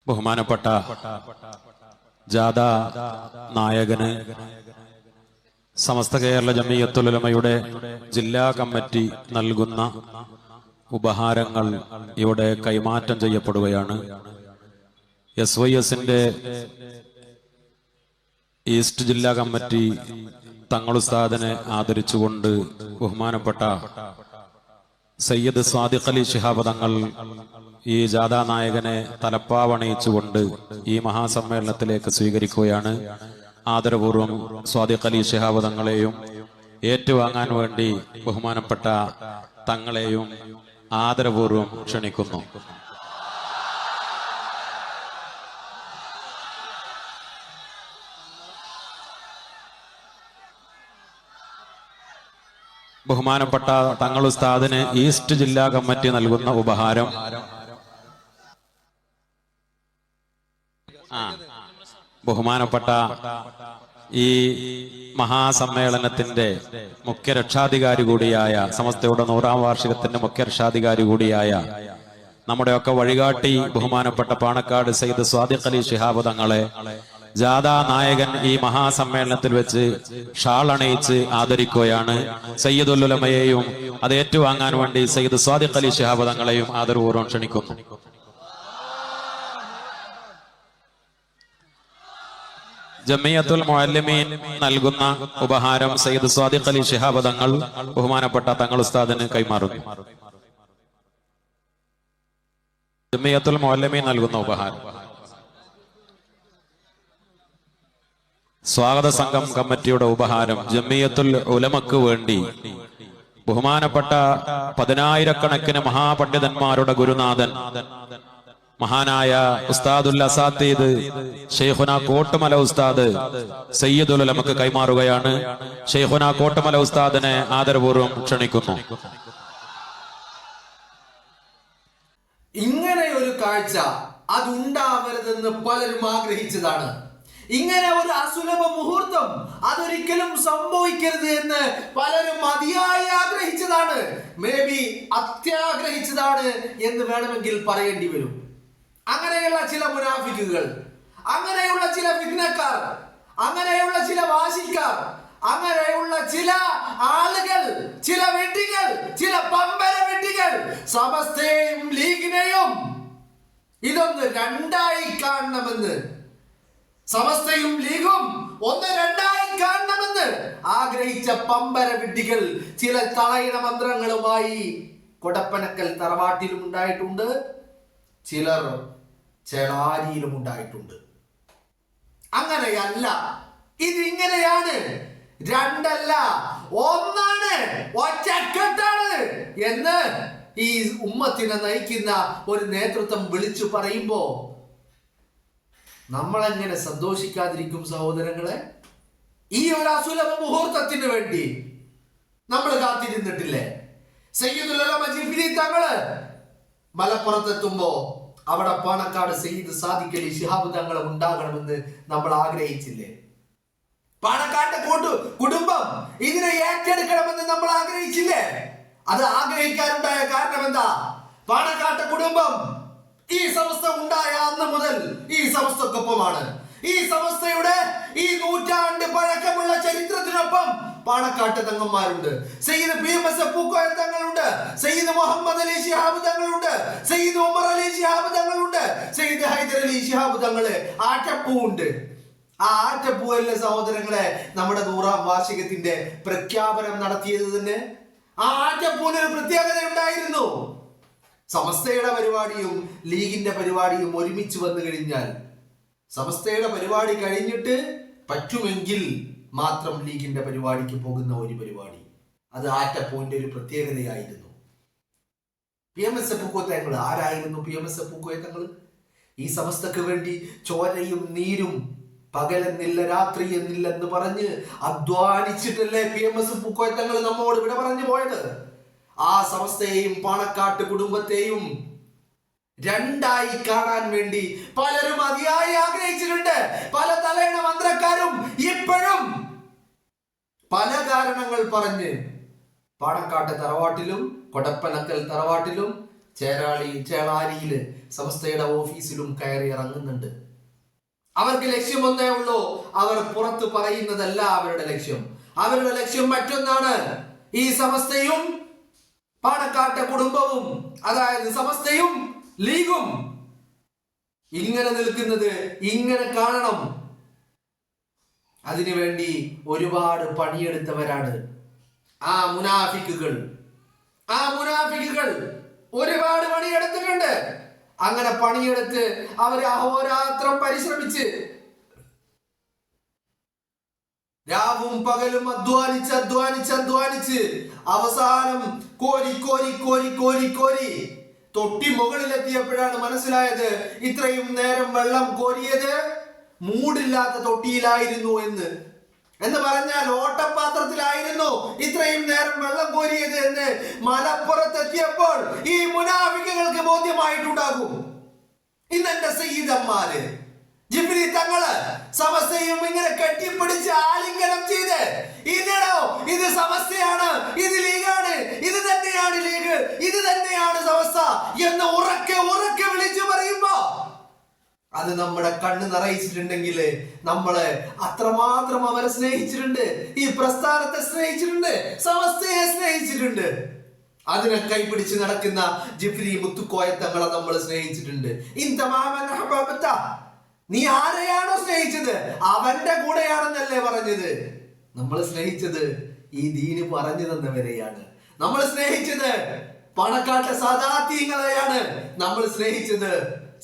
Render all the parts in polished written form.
ബഹുമാനപ്പെട്ട ജാഥ നായകന് സമസ്ത കേരള ജമിയത്തുൽ ഉലമയുടെ ജില്ലാ കമ്മിറ്റി നൽകുന്ന ഉപഹാരങ്ങൾ ഇവിടെ കൈമാറ്റം ചെയ്യപ്പെടുകയാണ്. SYSന്റെ ഈസ്റ്റ് ജില്ലാ കമ്മിറ്റി തങ്ങളുസ്താദിനെ ആദരിച്ചുകൊണ്ട് ബഹുമാനപ്പെട്ട സയ്യിദ് സ്വാദിഖ് അലി ശിഹാബ് തങ്ങൾ ഈ ജാഥാ നായകനെ തലപ്പാവണിയിച്ചുകൊണ്ട് ഈ മഹാസമ്മേളനത്തിലേക്ക് സ്വീകരിക്കുകയാണ്. ആദരപൂർവ്വം സ്വാദിഖ് അലി ശിഹാബ് തങ്ങളെയും ഏറ്റുവാങ്ങാൻ വേണ്ടി ബഹുമാനപ്പെട്ട തങ്ങളെയും ആദരപൂർവ്വം ക്ഷണിക്കുന്നു. ബഹുമാനപ്പെട്ട തങ്ങൾ ഉസ്താദിന് ഈസ്റ്റ് ജില്ലാ കമ്മിറ്റി നൽകുന്ന ഉപഹാരം ബഹുമാനപ്പെട്ട ഈ മഹാസമ്മേളനത്തിന്റെ മുഖ്യ രക്ഷാധികാരി കൂടിയായ സമസ്തയുടെ 100ാം വാർഷികത്തിന്റെ മുഖ്യ രക്ഷാധികാരി കൂടിയായ നമ്മുടെയൊക്കെ വഴികാട്ടി ബഹുമാനപ്പെട്ട പാണക്കാട് സയ്യിദ് സ്വാദിഖ് അലി ശിഹാബ് തങ്ങളെ ജാഥാ നായകൻ ഈ മഹാസമ്മേളനത്തിൽ വെച്ച് ഷാൾ അണിയിച്ച് ആദരിക്കുകയാണ്. സയ്യിദുൽ ഉലമയെയും അത് ഏറ്റുവാങ്ങാൻ വേണ്ടി സയ്യിദ് സ്വാദിഖ് അലി ശിഹാബ് തങ്ങളെയും ആദരപൂർവ്വം ക്ഷണിക്കുന്നു. ജമിയത്തുൽ മുഅല്ലിമീൻ നൽകുന്ന ഉപഹാരം സയ്യിദ് സ്വാദിഖ് അലി ശിഹാബ് തങ്ങൾ ബഹുമാനപ്പെട്ട തങ്ങൾ ഉസ്താദിന് കൈമാറുന്നു. ജമിയത്തുൽ മുഅല്ലിമീൻ നൽകുന്ന ഉപഹാരം സ്വാഗത സംഘം കമ്മിറ്റിയുടെ ഉപഹാരം ജമിയത്തുൽ ഉലമക്ക് വേണ്ടി ബഹുമാനപ്പെട്ട 10,000-കണക്കിന് മഹാപണ്ഡിതന്മാരുടെ ഗുരുനാഥൻ മഹാനായ ഉസ്താദുൽ അസാത്തീദ് ശൈഖുന കോട്ടുമല ഉസ്താദ് സയ്യിദുൽ ഉലമക്ക് കൈമാറുകയാണ്. ശൈഖുന കോട്ടുമല ഉസ്താദിനെ ആദരപൂർവ്വം ക്ഷണിക്കുന്നു. ഇങ്ങനെ ഒരു കാഴ്ച അതുണ്ടാവരുതെന്ന് പലരും ആഗ്രഹിച്ചതാണ്. ഇങ്ങനെ ഒരു അസുലഭ മുഹൂർത്തം അതൊരിക്കലും സംഭവിക്കരുത് എന്ന് പലരും അതിയായി ആഗ്രഹിച്ചതാണ്. മേ ബി അത്യാഗ്രഹിച്ചതാണ് എന്ന് വേണമെങ്കിൽ പറയേണ്ടി വരും. അങ്ങനെയുള്ള ചില മുനാഫിക്കുകൾ, അങ്ങനെയുള്ള ചില വിഘ്നക്കാർ, അങ്ങനെയുള്ള ചില വാശിക്കാർ, അങ്ങനെയുള്ള ചില ആളുകൾ, ചില വെട്ടികൾ, ചില പമ്പര വെട്ടികൾ സമസ്തയെയും ലീഗിനെയും ഇതൊന്ന് രണ്ടായി കാണണമെന്ന്, സമസ്തയും ലീഗും ഒന്ന് രണ്ടായി കാണണമെന്ന് ആഗ്രഹിച്ച പമ്പര വിഡ്ഢികൾ ചില തളയിണ മന്ത്രങ്ങളുമായി കൊടപ്പനക്കൽ തറവാട്ടിലും ഉണ്ടായിട്ടുണ്ട്, ചിലർ ചേളാരിയിലും ഉണ്ടായിട്ടുണ്ട്. അങ്ങനെയല്ല, ഇതിങ്ങനെയാണ്, രണ്ടല്ല ഒന്നാണ്, ഒറ്റക്കെട്ടാണ് എന്ന് ഈ ഉമ്മത്തിനെ നയിക്കുന്ന ഒരു നേതൃത്വം വിളിച്ചു പറയുമ്പോ നമ്മളെങ്ങനെ സന്തോഷിക്കാതിരിക്കും സഹോദരങ്ങളെ? ഈ ഒരു അസുലഭ മുഹൂർത്തത്തിന് വേണ്ടി നമ്മൾ കാത്തിരുന്നിട്ടില്ലേ? സയ്യിദുൽ ഉലമ ജിഫ്രി തങ്ങള് മലപ്പുറത്തെത്തുമ്പോ അവിടെ പാണക്കാട് സയ്യിദ് സാദിഖ് അലി ശിഹാബ് തങ്ങൾ ഉണ്ടാകണമെന്ന് നമ്മൾ ആഗ്രഹിച്ചില്ലേ? പാണക്കാട്ടെ കുടുംബം ഇതിനെ ഏറ്റെടുക്കണമെന്ന് നമ്മൾ ആഗ്രഹിച്ചില്ലേ? അത് ആഗ്രഹിക്കാനുണ്ടായ കാരണം എന്താ? പാണക്കാട്ടെ കുടുംബം ഈ സമസ്ത ഉണ്ടായ അന്ന് മുതൽ ഈ സമസ്തക്കൊപ്പമാണ്. ഈ സമസ്തയുടെ ഈ 100 നൂറ്റാണ്ട് പഴക്കമുള്ള ചരിത്രത്തിനൊപ്പം പാണക്കാട്ട് തങ്ങന്മാരുണ്ട്. സയ്യിദ് PMS പൂക്കോയ തങ്ങളുണ്ട്, സയ്യിദ് മുഹമ്മദ് അലി ശിഹാബ് തങ്ങളുണ്ട്, സയ്യിദ് ഉമർ അലി ശിഹാബ് തങ്ങളുണ്ട്, സയ്യിദ് ഹൈദർ അലി ശിഹാബ് തങ്ങള്, ആറ്റപ്പൂ ഉണ്ട്. ആ ആറ്റപ്പൂവല്ലേ സഹോദരങ്ങളെ നമ്മുടെ 100ാം വാർഷികത്തിന്റെ പ്രഖ്യാപനം നടത്തിയത് തന്നെ? ആ ആറ്റപ്പൂവിനൊരു പ്രത്യേകത ഉണ്ടായിരുന്നു. സമസ്തയുടെ പരിപാടിയും ലീഗിന്റെ പരിപാടിയും ഒരുമിച്ച് വന്നു കഴിഞ്ഞാൽ സമസ്തയുടെ പരിപാടി കഴിഞ്ഞിട്ട് പറ്റുമെങ്കിൽ മാത്രം ലീഗിന്റെ പരിപാടിക്ക് പോകുന്ന ഒരു പരിപാടി, അത് ആറ്റപ്പൂവിന്റെ ഒരു പ്രത്യേകതയായിരുന്നു. PMS പൂക്കോയത്തങ്ങൾ ആരായിരുന്നു? PMS പൂക്കോയത്തങ്ങൾ ഈ സമസ്തക്ക് വേണ്ടി ചോരയും നീരും പകലെന്നില്ല രാത്രി എന്നില്ലെന്ന് പറഞ്ഞ് അധ്വാനിച്ചിട്ടല്ലേ PMS പൂക്കോയത്തങ്ങൾ നമ്മോട് വിട പറഞ്ഞു പോയത്. ആ സമസ്തയെയും പാണക്കാട്ട് കുടുംബത്തെയും രണ്ടായി കാണാൻ വേണ്ടി പലരും അതിയായി ആഗ്രഹിച്ചിട്ടുണ്ട്. പല തലയിണ മന്ത്രക്കാരും ഇപ്പോഴും പല കാരണങ്ങൾ പറഞ്ഞ് പാണക്കാട്ട് തറവാട്ടിലും കൊടപ്പനക്കൽ തറവാട്ടിലും ചേളാരിയില് സമസ്തയുടെ ഓഫീസിലും കയറി ഇറങ്ങുന്നുണ്ട്. അവർക്ക് ലക്ഷ്യം ഒന്നേ ഉള്ളൂ. അവർ പുറത്ത് പറയുന്നതല്ല അവരുടെ ലക്ഷ്യം. അവരുടെ ലക്ഷ്യം മറ്റൊന്നാണ്. ഈ സമസ്തയും പാണക്കാട്ടെ കുടുംബവും, അതായത് സമസ്തയും ലീഗും ഇങ്ങനെ നിൽക്കുന്നത് ഇങ്ങനെ കാണണം. അതിനുവേണ്ടി ഒരുപാട് പണിയെടുത്തവരാണ് ആ മുനാഫിക്കുകൾ. ഒരുപാട് പണിയെടുത്തിട്ടുണ്ട്. അങ്ങനെ പണിയെടുത്ത് അവർ അഹോരാത്രം പരിശ്രമിച്ച് രാവും പകലും അധ്വാനിച്ച് അവസാനം കോരി തൊട്ടി മുകളിലെത്തിയപ്പോഴാണ് മനസ്സിലായത് ഇത്രയും നേരം വെള്ളം കോരിയത് മൂടില്ലാത്ത തൊട്ടിയിലായിരുന്നു എന്ന് പറഞ്ഞാൽ ഓട്ടപാത്രത്തിലായിരുന്നു ഇത്രയും നേരം വെള്ളം കോരിയത് എന്ന് മലപ്പുറത്തെത്തിയപ്പോൾ ഈ മുനാഫിക്കുകൾക്ക് ബോധ്യമായിട്ടുണ്ടാകും. ഇന്നെന്റെ സയ്യിദന്മാര് ജിബ്രീ തങ്ങള് സമസ്തയും ഇങ്ങനെ കെട്ടിപ്പിടിച്ച് ആലിംഗനം ചെയ്ത് ഇത് സമസ്തയാണ്, ഇത് ലീഗാണ്, ഇത് തന്നെയാണ് ലീഗ്, ഇത് തന്നെയാണ് സമസ്ത എന്ന് ഉറക്കെ വിളിച്ചു പറയുമ്പോ അത് നമ്മുടെ കണ്ണ് നിറയിച്ചിട്ടുണ്ടെങ്കിൽ നമ്മള് അത്രമാത്രം അവരെ സ്നേഹിച്ചിട്ടുണ്ട്, ഈ പ്രസ്ഥാനത്തെ സ്നേഹിച്ചിട്ടുണ്ട്, സമസ്തയെ സ്നേഹിച്ചിട്ടുണ്ട്. അതിനെ കൈപിടിച്ച് നടക്കുന്ന ജിബ്രീ മുത്തുക്കോയ തങ്ങളെ നമ്മൾ സ്നേഹിച്ചിട്ടുണ്ട്. നീ ആരെയാണോ സ്നേഹിച്ചത് അവന്റെ കൂടെയാണെന്നല്ലേ പറഞ്ഞത്. നമ്മൾ സ്നേഹിച്ചത് ഈ ദീന് പറഞ്ഞു തന്നവരെയാണ്. നമ്മൾ സ്നേഹിച്ചത് പാണക്കാട്ടെ സാദാത്യങ്ങളെയാണ്. നമ്മൾ സ്നേഹിച്ചത്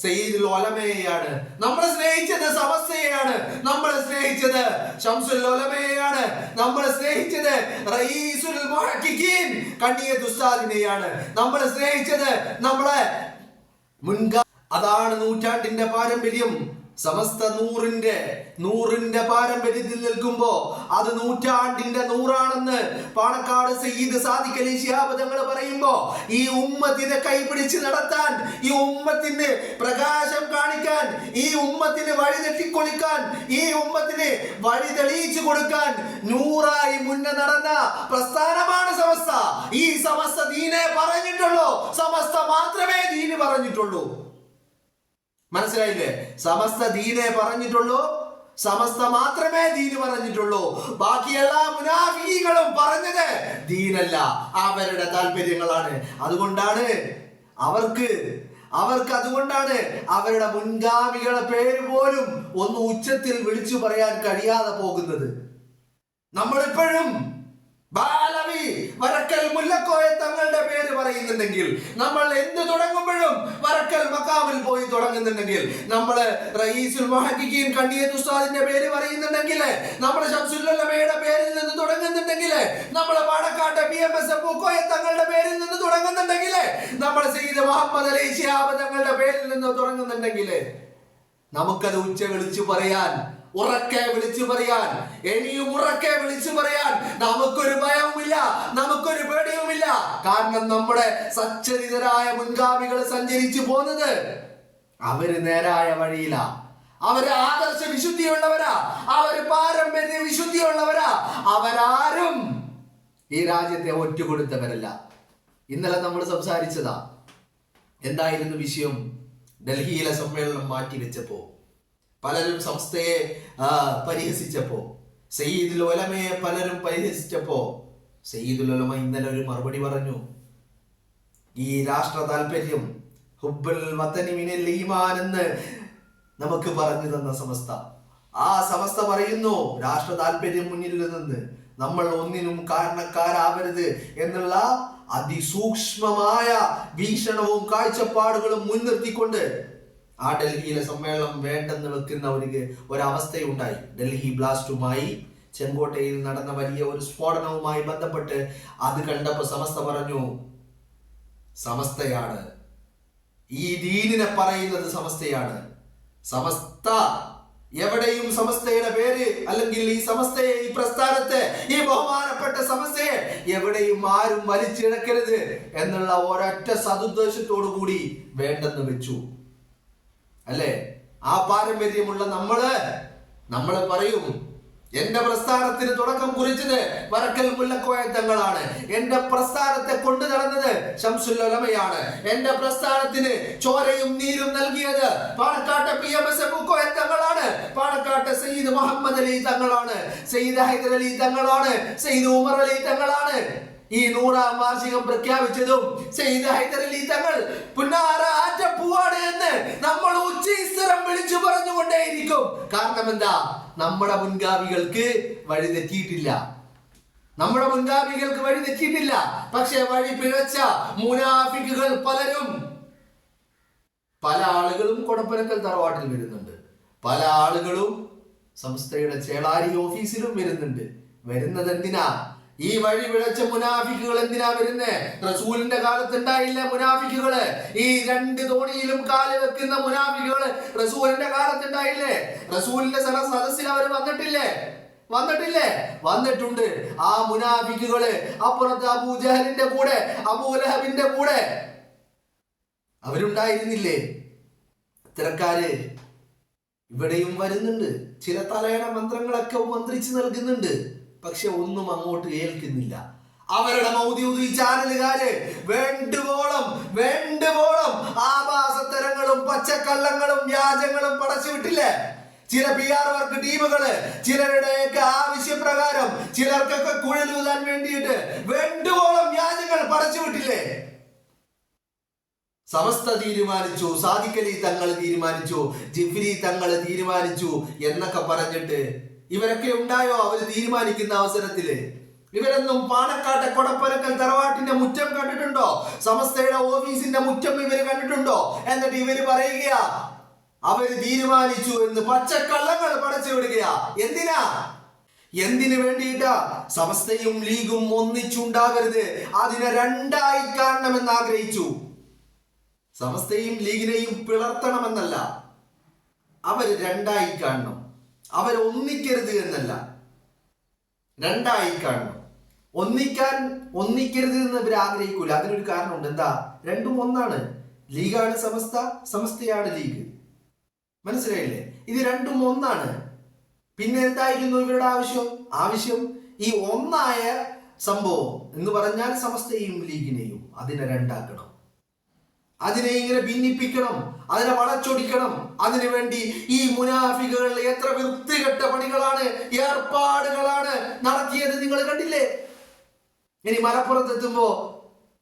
സയ്യിദുൽ ഉലമയെയാണ്. നമ്മൾ സ്നേഹിച്ചത് സമസ്തയെയാണ്. നമ്മൾ സ്നേഹിച്ചത് ശംസുൽ ഉലമയെയാണ്. നമ്മൾ സ്നേഹിച്ചത് റഈസുൽ മുഹഖിഖീൻ കണ്ണിയത്ത് ഉസ്താദിനെയാണ്. നമ്മൾ സ്നേഹിച്ചത് നമ്മളെ അതാണ് നൂറ്റാണ്ടിന്റെ പാരമ്പര്യം. സമസ്ത നൂറിന്റെ പാരമ്പര്യത്തിൽ നിൽക്കുമ്പോ അത് നൂറ്റാണ്ടിന്റെ നൂറാണെന്ന് പാണക്കാട് സയ്യിദ് സാദിഖ് അലി ശിഹാബ് തങ്ങൾ പറയുമ്പോ ഈ ഉമ്മത്തിനെ കൈപിടിച്ച് നടത്താൻ, ഈ ഉമ്മത്തിന് പ്രകാശം കാണിക്കാൻ, ഈ ഉമ്മത്തിന് വഴി തെറ്റിക്കൊടുക്കാൻ, ഈ ഉമ്മത്തിന് വഴി തെളിയിച്ചു കൊടുക്കാൻ നൂറായി മുന്നേ നടന്ന പ്രസ്ഥാനമാണ് സമസ്ത. ഈ സമസ്ത ദീനെ പറഞ്ഞിട്ടുള്ളൂ. സമസ്ത മാത്രമേ ദീന് പറഞ്ഞിട്ടുള്ളൂ. മനസ്സിലായില്ലേ? സമസ്ത ദീനെ പറഞ്ഞിട്ടുള്ളൂ, സമസ്ത മാത്രമേ ദീന് പറഞ്ഞിട്ടുള്ളൂ. ബാക്കി എല്ലാ മുനാഫികളും പറഞ്ഞത് ദീനല്ല, അവരുടെ താല്പര്യങ്ങളാണ്. അതുകൊണ്ടാണ് അവർക്ക് അതുകൊണ്ടാണ് അവരുടെ മുൻഗാമികളുടെ പേര് പോലും ഒന്ന് ഉച്ചത്തിൽ വിളിച്ചു പറയാൻ കഴിയാതെ പോകുന്നത്. നമ്മളിപ്പോഴും ബാലവി വരക്കൽ മുല്ലക്കോയ തങ്ങളുടെ പേര് പറയുന്നുണ്ടെങ്കിൽ, നമ്മൾ എന്ത് തുടങ്ങുമ്പോഴും വരക്കൽ മക്കാമിൽ പോയി തുടങ്ങുന്നുണ്ടെങ്കിൽ, നമ്മള് റഈസുൽ മുഹഖിഖീൻ കണ്ണിയത്ത് ഉസ്താദിന്റെ പേര് പറയുന്നുണ്ടെങ്കിൽ, നമ്മള് ശംസുൽ ഉലമയുടെ പേരിൽ നിന്ന് തുടങ്ങുന്നുണ്ടെങ്കിൽ, നമ്മള് പാണക്കാട്ടെ PMS പൂക്കോയ തങ്ങളുടെ പേരിൽ നിന്ന് തുടങ്ങുന്നുണ്ടെങ്കിൽ, നമ്മള് സയ്യിദ് മുഹമ്മദ് അലി ശിഹാബ് തങ്ങളുടെ പേരിൽ നിന്ന് തുടങ്ങുന്നുണ്ടെങ്കിൽ, നമുക്കത് ഉച്ച വിളിച്ചു പറയാൻ, ഉറക്കെ വിളിച്ചു പറയാൻ, ഇനിയും ഉറക്കെ വിളിച്ചു പറയാൻ നമുക്കൊരു ഭയവുമില്ല, നമുക്കൊരു പേടിയുമില്ല. കാരണം നമ്മുടെ സച്ചരിതരായ മുൻഗാമികൾ സഞ്ചരിച്ചു പോകുന്നത് അവര് നേരായ വഴിയിലാ. അവര് ആദർശ വിശുദ്ധിയുള്ളവരാ, അവര് പാരമ്പര്യ വിശുദ്ധിയുള്ളവരാ. അവരാരും ഈ രാജ്യത്തെ ഒറ്റുകൊടുത്തവരല്ല. ഇന്നലെ നമ്മൾ സംസാരിച്ചതാ. എന്തായിരുന്നു വിഷയം? ഡൽഹിയിലെ സമ്മേളനം മാറ്റിവെച്ചപ്പോ പലരും സംസ്ഥയെ പരിഹസിച്ചപ്പോ, സയ്യിദുൽ ഉലമയെ പലരും പരിഹസിച്ചപ്പോ, സയ്യിദുൽ ഉലമ ഇന്നലെ ഒരു മറുപടി പറഞ്ഞു. ഈ രാഷ്ട്ര താല്പര്യം ഹുബ്ബുൽ വതനി മിനൽ ഈമാൻ എന്ന് നമുക്ക് പറഞ്ഞു തന്ന സമസ്ത, ആ സമസ്ത പറയുന്നു രാഷ്ട്ര താല്പര്യം മുന്നിൽ നിന്ന് നമ്മൾ ഒന്നിനും കാരണക്കാരാവരുത് എന്നുള്ള അതിസൂക്ഷ്മമായ വീക്ഷണവും കാഴ്ചപ്പാടുകളും മുൻനിർത്തിക്കൊണ്ട് ആ ഡൽഹിയിലെ സമ്മേളനം വേണ്ടെന്ന് വെക്കുന്ന ഒരവസ്ഥയുണ്ടായി. ഡൽഹി ബ്ലാസ്റ്റുമായി ചെങ്കോട്ടയിൽ നടന്ന വലിയ ഒരു സ്ഫോടനവുമായി ബന്ധപ്പെട്ട് അത് കണ്ടപ്പോൾ സമസ്ത പറഞ്ഞു, സമസ്തയാണ് ഈ ദീനിനെ പറയുന്നത്, സമസ്തയാണ്. സമസ്ത എവിടെയും സമസ്തയുടെ പേര്, അല്ലെങ്കിൽ ഈ സമസ്തയെ, ഈ പ്രസ്ഥാനത്തെ, ഈ ബഹുമാനപ്പെട്ട സമസ്തയെ എവിടെയും ആരും വലിച്ചിഴക്കരുത് എന്നുള്ള ഒരൊറ്റ സതുദ്ദേശത്തോടു കൂടി വേണ്ടെന്ന് വെച്ചു. അല്ലേ? ആ പാരമ്പര്യമുള്ള നമ്മള് പറയും എന്റെ പ്രസ്ഥാനത്തിന് തുടക്കം കുറിച്ചത് വരക്കൽ മുല്ലക്കോയ തങ്ങളാണ്. എന്റെ പ്രസ്ഥാനത്തെ കൊണ്ടു നടന്നത് ശംസുൽ ഉലമയാണ്. എന്റെ പ്രസ്ഥാനത്തിന് ചോരയും നീരും നൽകിയത് പാണക്കാട്ടെ PMS പൂക്കോയ തങ്ങളാണ്. പാണക്കാട്ടെ സയ്യിദ് മുഹമ്മദ് അലി തങ്ങളാണ്. സയ്യിദ് ഹൈദർ അലി തങ്ങളാണ്. സയ്യിദ് ഉമർ അലി തങ്ങളാണ്. ഈ 100ാം വാർഷികം പ്രഖ്യാപിച്ചതും സയ്യിദ് ഹൈദർ അലി തങ്ങൾ പുന്നാര ആറ്റപ്പൂവാണ് എന്ന് നമ്മൾ ഉച്ചസ്ഥിരം വിളിച്ചു പറഞ്ഞുകൊണ്ടേയിരിക്കും. കാരണം എന്താ? നമ്മുടെ മുൻഗാമികൾക്ക് വഴി തെറ്റിയിട്ടില്ല. നമ്മുടെ മുൻഗാമികൾക്ക് വഴി തെറ്റിയിട്ടില്ല. പക്ഷെ വഴി പിഴച്ച മുനാഫിക്കുകൾ പലരും, പല ആളുകളും കൊടപ്പനക്കൽ തറവാട്ടിൽ വരുന്നുണ്ട്. പല ആളുകളും സംസ്ഥയുടെ ചേളാരി ഓഫീസിലും വരുന്നുണ്ട്. വരുന്നത് എന്തിനാ? ഈ വഴി പിഴച്ച മുനാഫിക്കുകൾ എന്തിനാ വരുന്നേ? റസൂലിന്റെ കാലത്ത് ഉണ്ടായില്ല മുനാഫിക്കുകള്. ഈ 2 തോണിയിലും കാല് വെക്കുന്ന മുനാഫിക്കുകള് റസൂലിന്റെ കാലത്ത് ഉണ്ടായില്ലേ? റസൂലിന്റെ സദസ്സിൽ അവർ വന്നിട്ടില്ലേ? വന്നിട്ടുണ്ട്. ആ മുനാഫിക്കുകള് അപ്പുറത്ത് അബൂജഹലിന്റെ കൂടെ, അബൂലഹബിന്റെ കൂടെ അവരുണ്ടായിരുന്നില്ലേ? ഇത്തരക്കാര് ഇവിടെയും വരുന്നുണ്ട്. ചില തലയണ മന്ത്രങ്ങളൊക്കെ മന്ത്രിച്ച് നൽകുന്നുണ്ട്. പക്ഷെ ഒന്നും അങ്ങോട്ട് ഏൽക്കുന്നില്ല. അവരുടെ മൗദ്യൂദി ചാനലുകാര് വേണ്ടുവോളം ആഭാസത്തരങ്ങളും പച്ചക്കള്ളങ്ങളും വ്യാജങ്ങളും പടച്ചു വിട്ടില്ലേ? ചില PR വർക്ക് ടീമുകള് ചിലരുടെയൊക്കെ ആവശ്യപ്രകാരം ചിലർക്കൊക്കെ കുഴലൂതാൻ വേണ്ടിയിട്ട് വേണ്ടുവോളം വ്യാജങ്ങൾ പടച്ചു വിട്ടില്ലേ? സമസ്ത തീരുമാനിച്ചു, സാദിഖ് അലി തങ്ങൾ തീരുമാനിച്ചു, ജിഫ്രി തങ്ങൾ തീരുമാനിച്ചു എന്നൊക്കെ പറഞ്ഞിട്ട് ഇവരൊക്കെ ഉണ്ടായോ? അവര് തീരുമാനിക്കുന്ന അവസരത്തില് ഇവരൊന്നും പാണക്കാട്ടെ കൊടപ്പനക്കൽ തറവാട്ടിന്റെ മുറ്റം കണ്ടിട്ടുണ്ടോ? സമസ്തയുടെ ഓഫീസിന്റെ മുറ്റം ഇവര് കണ്ടിട്ടുണ്ടോ? എന്നിട്ട് ഇവര് പറയുകയാ അവര് തീരുമാനിച്ചു എന്ന് പച്ചക്കള്ളങ്ങൾ പടച്ചു വിടുകയാ. എന്തിനു വേണ്ടിയിട്ടാ? സമസ്തയും ലീഗും ഒന്നിച്ചുണ്ടാകരുത്, അതിനെ 2ആയി കാണണമെന്ന് ആഗ്രഹിച്ചു. സമസ്തയും ലീഗിനെയും പിളർത്തണമെന്നല്ല, അവര് 2ആയി കാണണം. അവരൊന്നിക്കരുത് എന്നല്ല, 2ആയി കാണണം. ഒന്നിക്കരുത് എന്ന് ഇവർ ആഗ്രഹിക്കൂല. അതിനൊരു കാരണമുണ്ട്. എന്താ? രണ്ടും ഒന്നാണ്. ലീഗാണ് സമസ്ത, സമസ്തയാണ് ലീഗ്. മനസ്സിലായില്ലേ? ഇത് രണ്ടും ഒന്നാണ്. പിന്നെ എന്തായിരുന്നു ഇവരുടെ ആവശ്യം? ഈ ഒന്നായ സംഭവം എന്ന് പറഞ്ഞാൽ സമസ്തയും ലീഗിനെയും അതിനെ 2ആക്കണം. അതിനെ ഇങ്ങനെ ഭിന്നിപ്പിക്കണം, അതിനെ വളച്ചൊടിക്കണം. അതിനുവേണ്ടി ഈ മുനാഫിക്കുകൾ എത്ര വൃത്തികെട്ട പണികളാണ്, ഏർപ്പാടുകളാണ് നടത്തിയത് നിങ്ങൾ കണ്ടില്ലേ? ഇനി മലപ്പുറത്തെത്തുമ്പോ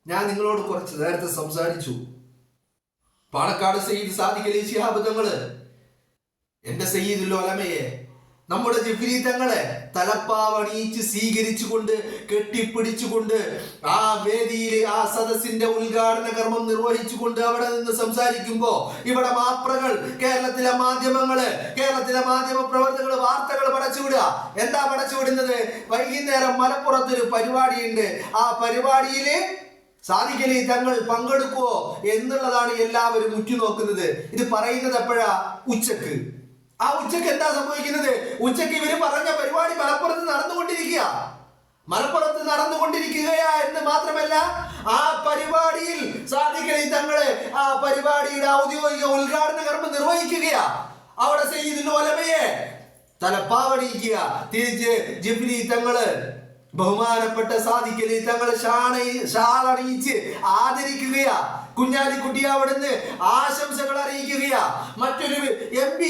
ഞാൻ നിങ്ങളോട് കുറച്ച് നേരത്തെ സംസാരിച്ചു. പാണക്കാട് സയ്യിദ് സാദിഖ് അലി ശിഹാബ് തങ്ങള് എന്റെ സയ്യിദുൽ ഉലമയെ, നമ്മുടെ ജിഫ്രി തങ്ങളെ തലപ്പാവണിയിച്ച് സ്വീകരിച്ചുകൊണ്ട് കെട്ടിപ്പിടിച്ചുകൊണ്ട് ആ വേദിയിൽ ആ സദസ്സിന്റെ ഉദ്ഘാടന കർമ്മം നിർവഹിച്ചുകൊണ്ട് അവിടെ നിന്ന് സംസാരിക്കുമ്പോ ഇവിടെ മാപ്രകൾ, കേരളത്തിലെ മാധ്യമ പ്രവർത്തകർ വാർത്തകൾ പടച്ചുവിടുക. എന്താ പടച്ചുവിടുന്നത്? വൈകുന്നേരം മലപ്പുറത്തൊരു പരിപാടിയുണ്ട്, ആ പരിപാടിയില് സാദിഖ് അലി തങ്ങൾ പങ്കെടുക്കുവോ എന്നുള്ളതാണ് എല്ലാവരും ഉറ്റുനോക്കുന്നത്. ഇത് പറയുന്നത് എപ്പോഴാ? ഉച്ചക്ക്. ആ ഉച്ചക്ക് എന്താ സംഭവിക്കുന്നത്? ഉച്ചക്ക് ഇവര് പറഞ്ഞ പരിപാടി മലപ്പുറത്ത് നടന്നുകൊണ്ടിരിക്കുകയാ എന്ന് മാത്രമല്ല, ആ പരിപാടിയിൽ സാദിഖ് അലി തങ്ങള് ആ പരിപാടിയുടെ ഔദ്യോഗിക ഉദ്ഘാടന കർമ്മം നിർവഹിക്കുകയാ. അവിടെ സയ്യിദുൽ ഉലമയെ തലപ്പാവണിയിക്കുക. തിരിച്ച് ജിഫ്രി തങ്ങള് ബഹുമാനപ്പെട്ട സാദിഖ് അലി തങ്ങള് ഷാളണിയിച്ച് ആദരിക്കുകയാ. കുഞ്ഞാലിക്കുട്ടി അവിടുന്ന് ആശംസകൾ അറിയിക്കുകയാ. മറ്റൊരു MP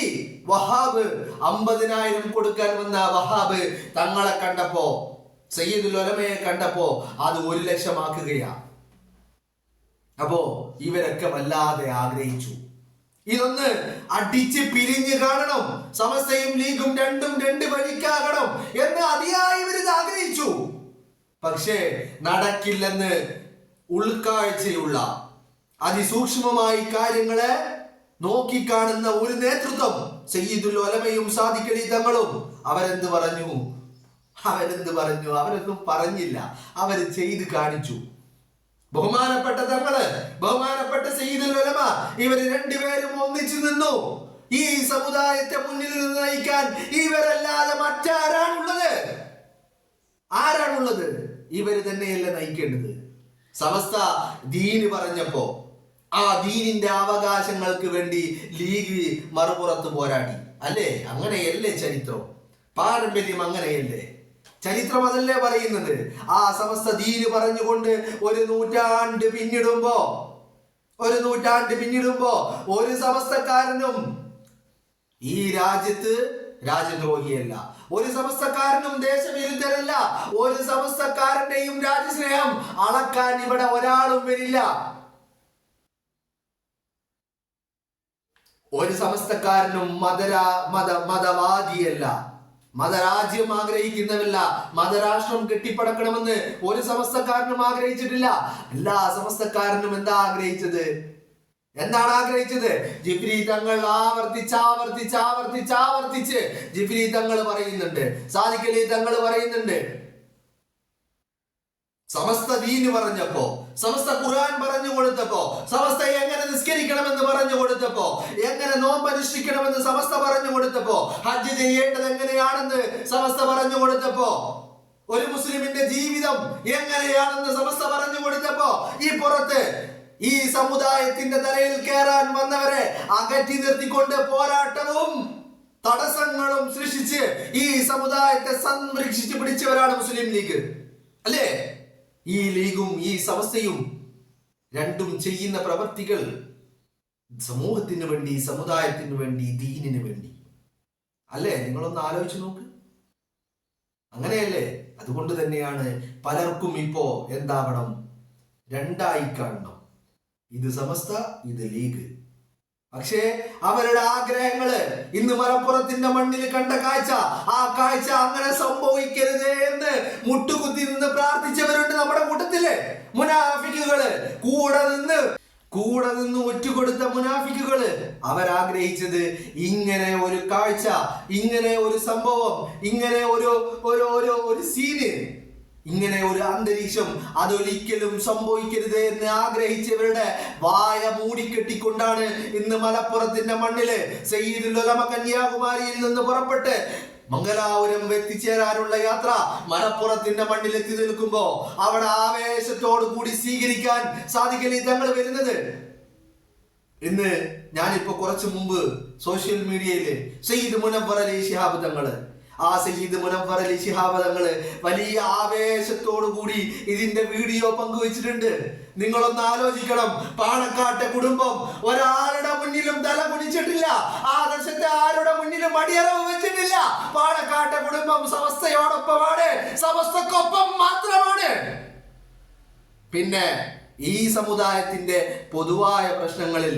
വഹാബ് 50,000 കൊടുക്കാൻ വന്ന വഹാബ് തങ്ങളെ കണ്ടപ്പോ, സയ്യിദുൽ ഉലമയെ കണ്ടപ്പോ അത് 1,00,000 ആക്കുകയാ. അപ്പോ ഇവരൊക്കെ വല്ലാതെ ആഗ്രഹിച്ചു, ഇതൊന്ന് അടിച്ച് പിരിഞ്ഞ് കാണണം, സമസ്തയും ലീഗും രണ്ടും 2 വഴിക്കാകണം എന്ന് അതിയായി ഇവരിത് ആഗ്രഹിച്ചു. പക്ഷേ നടക്കില്ലെന്ന് ഉൾക്കാഴ്ചയുള്ള, അതിസൂക്ഷ്മമായി കാര്യങ്ങളെ നോക്കിക്കാണുന്ന ഒരു നേതൃത്വം സയ്യിദുൽ ഉലമയും സാദിഖ് അലി തങ്ങളും അവരെന്ത് പറഞ്ഞു? അവരൊന്നും പറഞ്ഞില്ല, അവര് ചെയ്ത് കാണിച്ചു. ബഹുമാനപ്പെട്ട തങ്ങള്, ബഹുമാനപ്പെട്ട സയ്യിദുൽ ഉലമ, ഇവര് 2 പേരും ഒന്നിച്ചു നിന്നു. ഈ സമുദായത്തെ മുന്നിൽ നിന്ന് നയിക്കാൻ ഇവരല്ലാതെ ആരാണുള്ളത്? ഇവര് തന്നെയല്ല നയിക്കേണ്ടത്. സമസ്ത ദീന് പറഞ്ഞപ്പോ ആ ദീനിന്റെ അവകാശങ്ങൾക്ക് വേണ്ടി ലീഗ് മറുപുറത്ത് പോരാടി, അല്ലേ? അങ്ങനെയല്ലേ ചരിത്രം? പാരമ്പര്യം അങ്ങനെയല്ലേ? ചരിത്രം അതല്ലേ പറയുന്നത്? ആ സമസ്ത ദീന് പറഞ്ഞുകൊണ്ട് ഒരു നൂറ്റാണ്ട് പിന്നിടുമ്പോ ഒരു സമസ്തക്കാരനും ഈ രാജ്യത്ത് രാജ്യദ്രോഹിയല്ല, ഒരു സമസ്തക്കാരനും ദേശവിരുദ്ധരല്ല, ഒരു സമസ്തക്കാരന്റെയും രാജ്യസ്നേഹം അളക്കാൻ ഇവിടെ ഒരാളും വരില്ല. ഒരു സമസ്തക്കാരനും മതവാദിയല്ല, മതരാജ്യം ആഗ്രഹിക്കുന്നവല്ല, മതരാഷ്ട്രം കെട്ടിപ്പടക്കണമെന്ന് ഒരു സമസ്തക്കാരനും ആഗ്രഹിച്ചിട്ടില്ല. എല്ലാ സമസ്തക്കാരനും എന്താണ് ആഗ്രഹിച്ചത്? ജിഫ്രി തങ്ങൾ ആവർത്തിച്ച് ജിഫ്രി തങ്ങൾ പറയുന്നുണ്ട്, സാദിഖ് അലി തങ്ങൾ പറയുന്നുണ്ട്. സമസ്ത ദീന് പറഞ്ഞപ്പോ, സമസ്ത ഖുർആൻ പറഞ്ഞു കൊടുത്തപ്പോ, സമസ്ത എങ്ങനെ നിസ്കരിക്കണമെന്ന് പറഞ്ഞു കൊടുത്തപ്പോ, എങ്ങനെ നോമ്പ് അനുഷ്ഠിക്കണമെന്ന് സമസ്ത പറഞ്ഞു കൊടുത്തപ്പോ, ഹജ്ജ് ചെയ്യേണ്ടത് എങ്ങനെയാണെന്ന് സമസ്ത പറഞ്ഞു കൊടുത്തപ്പോ, ഒരു മുസ്ലിമിന്റെ ജീവിതം എങ്ങനെയാണെന്ന് സമസ്ത പറഞ്ഞു കൊടുത്തപ്പോ, ഈ പുറത്ത് ഈ സമുദായത്തിന്റെ തലയിൽ കയറാൻ വന്നവരെ അകറ്റി നിർത്തിക്കൊണ്ട് പോരാട്ടവും തടസ്സങ്ങളും സൃഷ്ടിച്ച് ഈ സമുദായത്തെ സംരക്ഷിച്ച് പിടിച്ചവരാണ് മുസ്ലിം ലീഗ്, അല്ലേ? ഈ ലീഗും ഈ സമസ്തയും രണ്ടും ചെയ്യുന്ന പ്രവർത്തികൾ സമൂഹത്തിന് വേണ്ടി, സമുദായത്തിന് വേണ്ടി, ദീനിന് വേണ്ടി, അല്ലേ? നിങ്ങളൊന്ന് ആലോചിച്ച് നോക്ക്. അങ്ങനെയല്ലേ? അതുകൊണ്ട് തന്നെയാണ് പലർക്കും ഇപ്പോ എന്താവണം, രണ്ടായി കാണണം. ഇത് സമസ്ത, ഇത് ലീഗ്. പക്ഷേ അവരുടെ ആഗ്രഹങ്ങള് ഇന്ന് മലപ്പുറത്തിന്റെ മണ്ണിൽ കണ്ട കാഴ്ച, ആ കാഴ്ച അങ്ങനെ സംഭവിക്കരുത് എന്ന് മുട്ടുകുത്തി നിന്ന് പ്രാർത്ഥിച്ചവരുണ്ട് നമ്മുടെ കൂട്ടത്തില്. മുനാഫിക്കുകള് കൂടെ നിന്ന് ഒറ്റുകൊടുത്ത മുനാഫിക്കുകള് അവരാഗ്രഹിച്ചത് ഇങ്ങനെ ഒരു കാഴ്ച, ഇങ്ങനെ ഒരു സംഭവം, ഇങ്ങനെ ഒരു സീന്, ഇങ്ങനെ ഒരു അന്തരീക്ഷം അതൊരിക്കലും സംഭവിക്കരുത് എന്ന് ആഗ്രഹിച്ചവരുടെ വായ മൂടിക്കെട്ടിക്കൊണ്ടാണ് ഇന്ന് മലപ്പുറത്തിന്റെ മണ്ണില് സയ്യിദുൽ ഉലമ കന്യാകുമാരിയിൽ നിന്ന് പുറപ്പെട്ട് മംഗലാപുരം എത്തിച്ചേരാനുള്ള യാത്ര മലപ്പുറത്തിന്റെ മണ്ണിൽ എത്തി നിൽക്കുമ്പോ അവിടെ ആവേശത്തോടു കൂടി സ്വീകരിക്കാൻ സാദിഖ് അലി തങ്ങൾ വരുന്നത്. ഇന്ന് ഞാനിപ്പോ കുറച്ചു മുമ്പ് സോഷ്യൽ മീഡിയയില് സയ്യിദ് മുനവ്വർ അലി ശിഹാബ് തങ്ങള്, ആ സയ്യിദ് മുനവ്വർ അലി ശിഹാബ് തങ്ങള് വലിയ ആവേശത്തോടു കൂടി ഇതിന്റെ വീഡിയോ പങ്കുവച്ചിട്ടുണ്ട്. നിങ്ങളൊന്ന് ആലോചിക്കണം, പാണക്കാട്ടെ കുടുംബം ഒരാളുടെ മുന്നിലും തല കുനിച്ചിട്ടില്ല, ആദർശത്തെ ആരുടെ മുന്നിലും അടിയറവ് വെച്ചിട്ടില്ല. പാണക്കാട്ടെ കുടുംബം സമസ്തയോടൊപ്പമാണ്, സമസ്തക്കൊപ്പം മാത്രമാണ്. പിന്നെ ഈ സമുദായത്തിന്റെ പൊതുവായ പ്രശ്നങ്ങളിൽ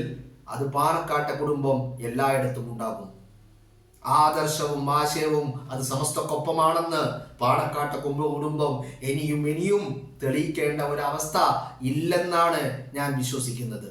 അത് പാണക്കാട്ടെ കുടുംബം എല്ലായിടത്തും ഉണ്ടാകും. ആദർശവും ആശയവും അത് സമസ്തക്കൊപ്പമാണെന്ന് പാണക്കാട്ടെ കുടുംബം ഇനിയും തെളിയിക്കേണ്ട ഒരവസ്ഥ ഇല്ലെന്നാണ് ഞാൻ വിശ്വസിക്കുന്നത്.